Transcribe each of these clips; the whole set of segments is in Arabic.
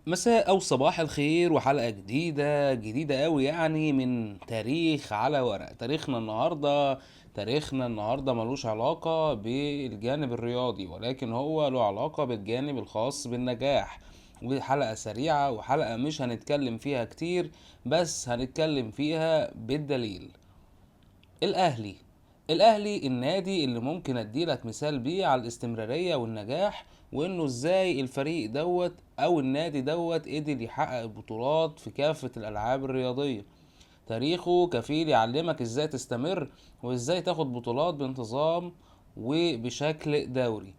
مساء أو صباح الخير وحلقة جديدة أوي يعني من تاريخ على ورق. تاريخنا النهاردة ملوش علاقة بالجانب الرياضي، ولكن هو له علاقة بالجانب الخاص بالنجاح. وحلقة سريعة وحلقة مش هنتكلم فيها كتير، بس هنتكلم فيها بالدليل. الأهلي. الأهلي النادي اللي ممكن أديلك مثال بيه على الاستمرارية والنجاح، وإنه إزاي الفريق دوت أو النادي دوت قدر يحقق بطولات في كافة الألعاب الرياضية. تاريخه كفيل يعلمك إزاي تستمر وإزاي تاخد بطولات بانتظام وبشكل دوري.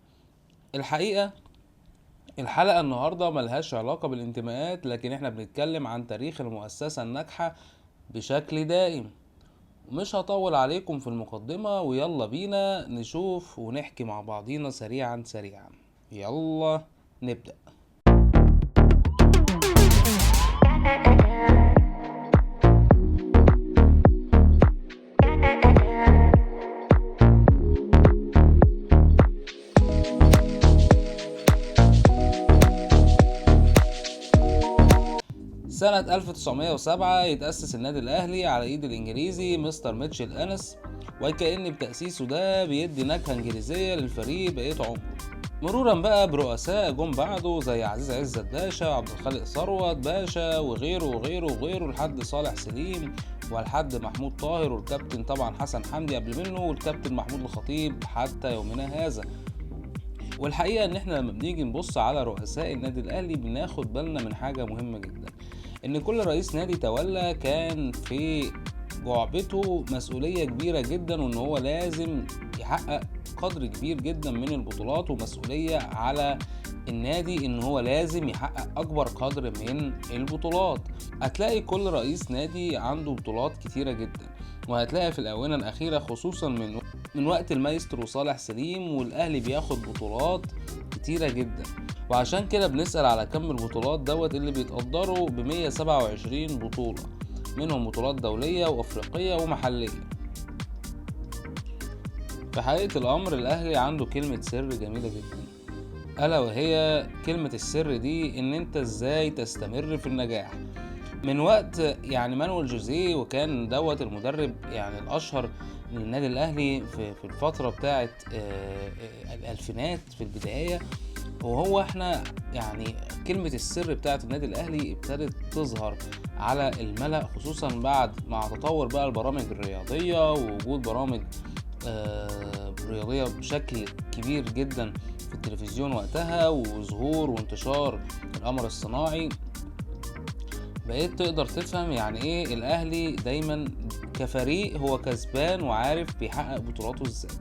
الحقيقة الحلقة النهاردة ملهاش علاقة بالانتماءات، لكن احنا بنتكلم عن تاريخ المؤسسة الناجحة بشكل دائم. مش هطول عليكم في المقدمة، ويلا بينا نشوف ونحكي مع بعضينا سريعا سريعا. يلا نبدأ. سنة 1907 يتأسس النادي الأهلي على إيد الإنجليزي مستر ميتشل أنس، وكأن بتأسيسه ده بيدي نكهة إنجليزية للفريق بقية عمره. مرورا بقى برؤساء جم بعده زي عزيز عزت باشا وعبد الخالق ثروت باشا وغيره وغيره وغيره لحد صالح سليم ولحد محمود طاهر، والكابتن طبعا حسن حمدي قبل منه، والكابتن محمود الخطيب حتى يومنا هذا. والحقيقة ان احنا لما بنيجي نبص على رؤساء النادي الاهلي بناخد بالنا من حاجة مهمة جدا، ان كل رئيس نادي تولى كان في جعبته مسؤولية كبيرة جدا، وان هو لازم يحقق قدر كبير جدا من البطولات، ومسؤولية على النادي ان هو لازم يحقق اكبر قدر من البطولات. هتلاقي كل رئيس نادي عنده بطولات كتيرة جدا، وهتلاقي في الاونة الاخيرة خصوصا من وقت المايسترو صالح سليم والاهلي بياخد بطولات كتيرة جدا. وعشان كده بنسأل على كم البطولات دوت اللي بيتقدروا ب 127 بطولة، منهم بطولات دولية وافريقية ومحلية. في حقيقة الامر الاهلي عنده كلمة سر جميلة جدا، الا وهي كلمة السر دي ان انت ازاي تستمر في النجاح. من وقت يعني مانويل جوزيه، وكان دوت المدرب يعني الاشهر للنادي الاهلي في الفتره بتاعه الالفينات في البدايه. وهو احنا يعني كلمه السر بتاعه النادي الاهلي ابتدت تظهر على الملأ، خصوصا بعد مع تطور بقى البرامج الرياضيه ووجود برامج رياضيه بشكل كبير جدا في التلفزيون وقتها، وظهور وانتشار القمر الصناعي. بقيت تقدر تفهم يعني ايه الاهلي دايما كفريق هو كسبان وعارف بيحقق بطولاته ازاي.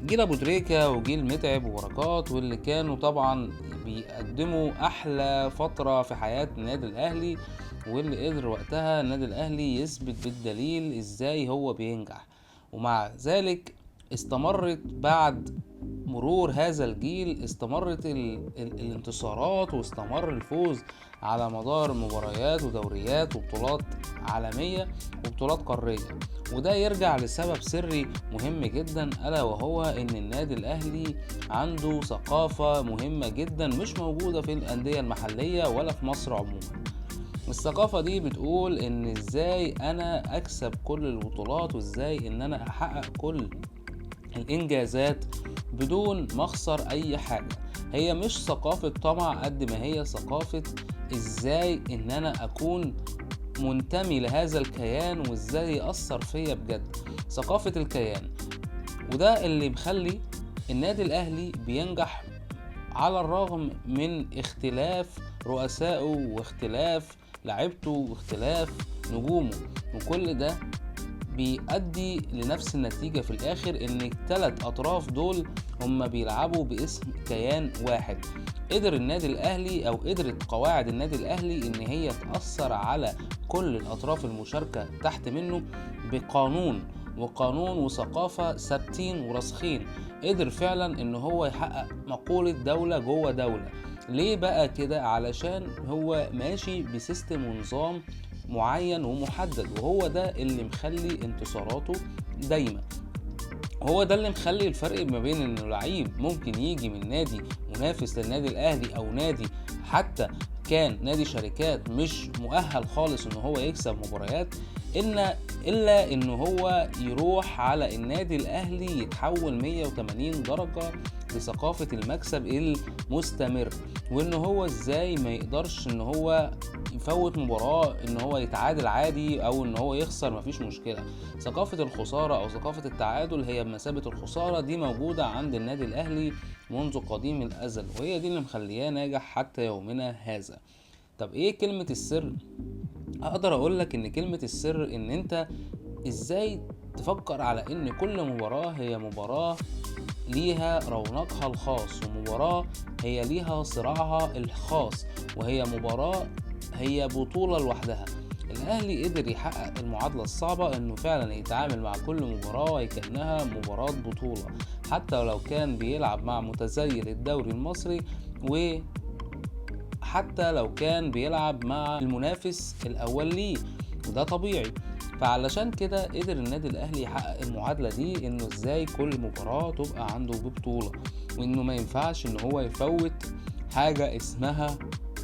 جيل ابو تريكة وجيل متعب وبركات، واللي كانوا طبعا بيقدموا احلى فترة في حياة النادي الاهلي، واللي قدر وقتها النادي الاهلي يثبت بالدليل ازاي هو بينجح. ومع ذلك استمرت بعد مرور هذا الجيل، استمرت الانتصارات، واستمر الفوز على مدار مباريات ودوريات وبطولات عالمية وبطولات قارية. وده يرجع لسبب سري مهم جدا، ألا وهو إن النادي الأهلي عنده ثقافة مهمة جدا مش موجودة في الأندية المحلية ولا في مصر عموما. الثقافة دي بتقول إن إزاي أنا أكسب كل البطولات، وإزاي إن أنا أحقق كل الإنجازات بدون ما أخسر أي حاجة. هي مش ثقافة طمع قد ما هي ثقافة إزاي إن أنا أكون منتمي لهذا الكيان وإزاي يأثر فيا بجد، ثقافة الكيان. وده اللي مخلي النادي الأهلي بينجح على الرغم من اختلاف رؤسائه واختلاف لعيبته واختلاف نجومه، وكل ده بيؤدي لنفس النتيجة في الآخر، إن الثلاث أطراف دول هم بيلعبوا باسم كيان واحد. قدر النادي الأهلي أو قدرت قواعد النادي الأهلي إن هي تأثر على كل الأطراف المشاركة تحت منه بقانون وقانون وثقافة ثابتين وراسخين. قدر فعلا إن هو يحقق مقولة دولة جوه دولة. ليه بقى كده؟ علشان هو ماشي بسيستم ونظام معين ومحدد، وهو ده اللي مخلي انتصاراته دايما. وهو ده اللي مخلي الفرق ما بين انه لعيب ممكن يجي من نادي منافس للنادي الاهلي او نادي حتى كان نادي شركات مش مؤهل خالص ان هو يكسب مباريات، الا ان هو يروح على النادي الاهلي يتحول 180 درجة لثقافة المكسب المستمر، وان هو ازاي ما يقدرش ان هو يفوت مباراة، ان هو يتعادل عادي او ان هو يخسر مفيش مشكلة. ثقافة الخسارة او ثقافة التعادل هي بمثابة الخسارة، دي موجودة عند النادي الاهلي منذ قديم الازل، وهي دي اللي مخلياه ناجح حتى يومنا هذا. طب ايه كلمة السر؟ اقدر اقولك ان كلمة السر ان انت ازاي تفكر على ان كل مباراة هي مباراة ليها رونقها الخاص، ومباراة هي ليها صراعها الخاص، وهي مباراة هي بطولة لوحدها. الأهلي قدر يحقق المعادلة الصعبة إنه فعلا يتعامل مع كل مباراة كأنها مباراة بطولة، حتى لو كان بيلعب مع متزيل الدوري المصري، وحتى لو كان بيلعب مع المنافس الأول ليه، وده طبيعي. فعلشان كده قدر النادي الاهلي يحقق المعادله دي، انه ازاي كل مباراه تبقى عنده ببطوله، وانه ما ينفعش ان هو يفوت حاجه اسمها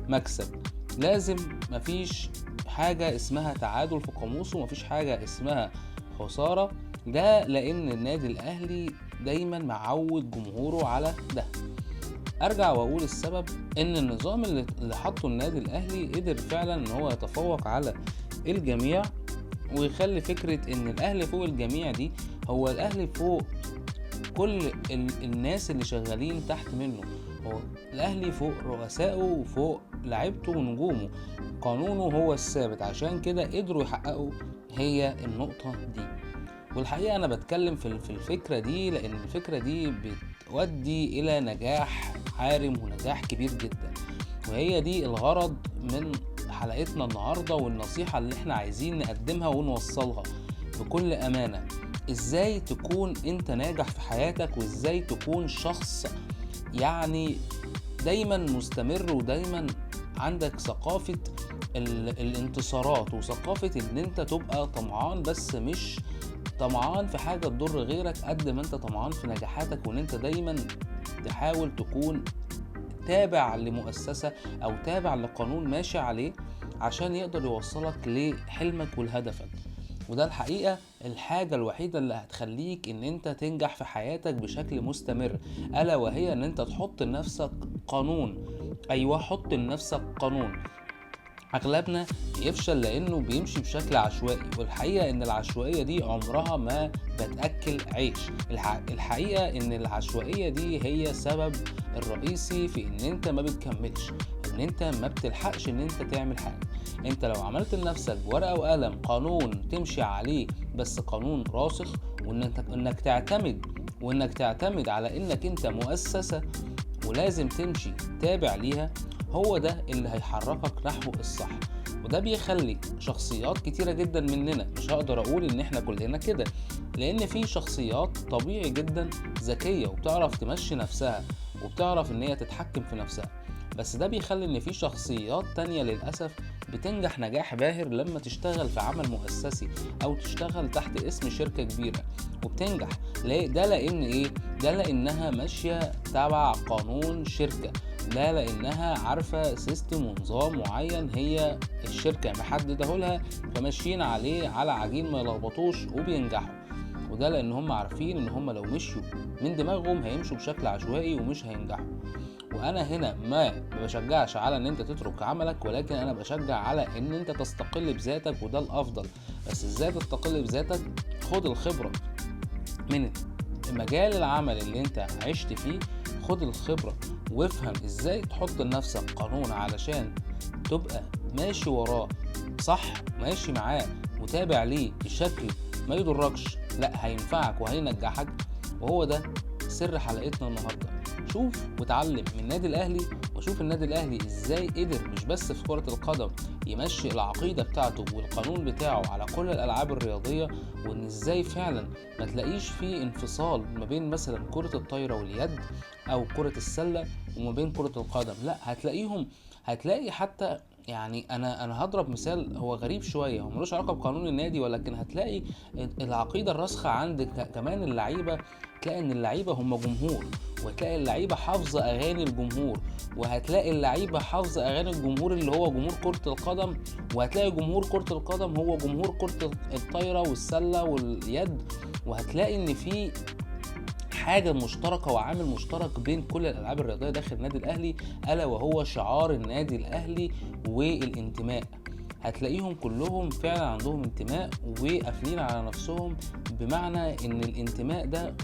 مكسب. لازم مفيش حاجه اسمها تعادل في قاموسه، ومفيش حاجه اسمها خساره. ده لان النادي الاهلي دايما معود جمهوره على ده. ارجع واقول السبب ان النظام اللي حطه النادي الاهلي قدر فعلا ان هو يتفوق على الجميع، ويخلي فكرة ان الاهلي فوق الجميع دي، هو الاهلي فوق كل الناس اللي شغالين تحت منه. هو الاهلي فوق رؤسائه وفوق لعيبته ونجومه، قانونه هو الثابت. عشان كده قدروا يحققوا هي النقطة دي. والحقيقة انا بتكلم في الفكرة دي لان الفكرة دي بتودي الى نجاح عارم ونجاح كبير جدا، وهي دي الغرض من حلقتنا النهاردة، والنصيحة اللي احنا عايزين نقدمها ونوصلها بكل أمانة. ازاي تكون انت ناجح في حياتك، وازاي تكون شخص يعني دايما مستمر، ودايما عندك ثقافة الانتصارات، وثقافة ان انت تبقى طمعان، بس مش طمعان في حاجة تضر غيرك قد ما انت طمعان في نجاحاتك، وان انت دايما تحاول تكون تابع لمؤسسة او تابع لقانون ماشي عليه عشان يقدر يوصلك لحلمك ولهدفك. وده الحقيقة الحاجة الوحيدة اللي هتخليك ان انت تنجح في حياتك بشكل مستمر، الا وهي ان انت تحط لنفسك قانون. ايوه، حط لنفسك قانون. اغلبنا يفشل لانه بيمشي بشكل عشوائي، والحقيقة ان العشوائية دي عمرها ما بتأكل عيش. الحقيقة ان العشوائية دي هي سبب الرئيسي في ان انت ما بتكملش، ان انت ما بتلحقش ان انت تعمل حاجة. انت لو عملت لنفسك ورقة وقلم قانون تمشي عليه، بس قانون راسخ، وانك تعتمد على انك انت مؤسسة ولازم تمشي تابع ليها، هو ده اللي هيحركك نحو الصح. وده بيخلي شخصيات كتيرة جدا مننا، مش هقدر اقول ان احنا كلنا كده، لان في شخصيات طبيعي جدا ذكية وبتعرف تمشي نفسها وبتعرف ان هي تتحكم في نفسها، بس ده بيخلي ان في شخصيات تانية للأسف بتنجح نجاح باهر لما تشتغل في عمل مؤسسي او تشتغل تحت اسم شركة كبيرة وبتنجح. ده لان ايه؟ ده لانها ماشية تبع قانون شركة، لا لانها عارفة سيستم ونظام معين هي الشركة محدده لها، فماشيين عليه على عجين ما يلخبطوش وبينجحوا. وده لان هم عارفين ان هم لو مشوا من دماغهم هيمشوا بشكل عشوائي ومش هينجحوا. وانا هنا ما بشجعش على ان انت تترك عملك، ولكن انا بشجع على ان انت تستقل بذاتك، وده الافضل. بس ازاي تستقل بذاتك؟ خد الخبرة من مجال العمل اللي انت عشت فيه، خد الخبرة وافهم ازاي تحط لنفسك قانون علشان تبقى ماشي وراه صح، ماشي معاه متابع ليه بشكل ما يضركش، لا هينفعك وهينجحك. وهو ده سر حلقتنا النهاردة. شوف وتعلم من النادي الاهلي، وشوف النادي الاهلي ازاي قدر مش بس في كرة القدم يمشي العقيدة بتاعته والقانون بتاعه على كل الالعاب الرياضية، وان ازاي فعلا ما تلاقيش فيه انفصال ما بين مثلا كرة الطايرة واليد او كرة السلة وما بين كرة القدم، لا هتلاقي حتى يعني انا هضرب مثال هو غريب شويه، هو ملوش علاقه بقانون النادي، ولكن هتلاقي العقيده الراسخه عند كمان اللعيبه تلاقي ان اللعيبه هم جمهور، وهتلاقي اللعيبه حافظه اغاني الجمهور، وهتلاقي اللعيبه حافظه اغاني الجمهور اللي هو جمهور كره القدم، وهتلاقي جمهور كره القدم هو جمهور كره الطايره والسله واليد، وهتلاقي ان في حاجة مشتركة وعامل مشترك بين كل الألعاب الرياضية داخل النادي الأهلي، ألا وهو شعار النادي الأهلي والانتماء. هتلاقيهم كلهم فعلا عندهم انتماء وقافلين على نفسهم، بمعنى ان الانتماء ده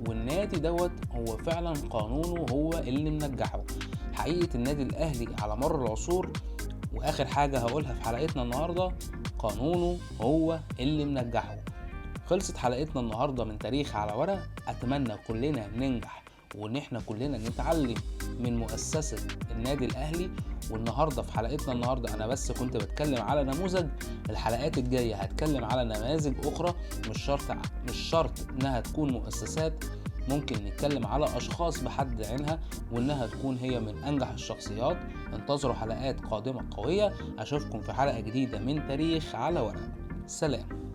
والنادي دوت هو فعلا قانونه هو اللي منجحه. حقيقة النادي الأهلي على مر العصور، وآخر حاجة هقولها في حلقتنا النهاردة، قانونه هو اللي منجحه. خلصت حلقتنا النهاردة من تاريخ على ورق. أتمنى كلنا ننجح، وإن احنا كلنا نتعلم من مؤسسة النادي الأهلي. والنهاردة في حلقتنا النهاردة أنا بس كنت بتكلم على نموذج. الحلقات الجاية هتكلم على نماذج أخرى، مش شرط إنها تكون مؤسسات، ممكن نتكلم على أشخاص بحد عينها وإنها تكون هي من أنجح الشخصيات. انتظروا حلقات قادمة قوية. أشوفكم في حلقة جديدة من تاريخ على ورق. سلام.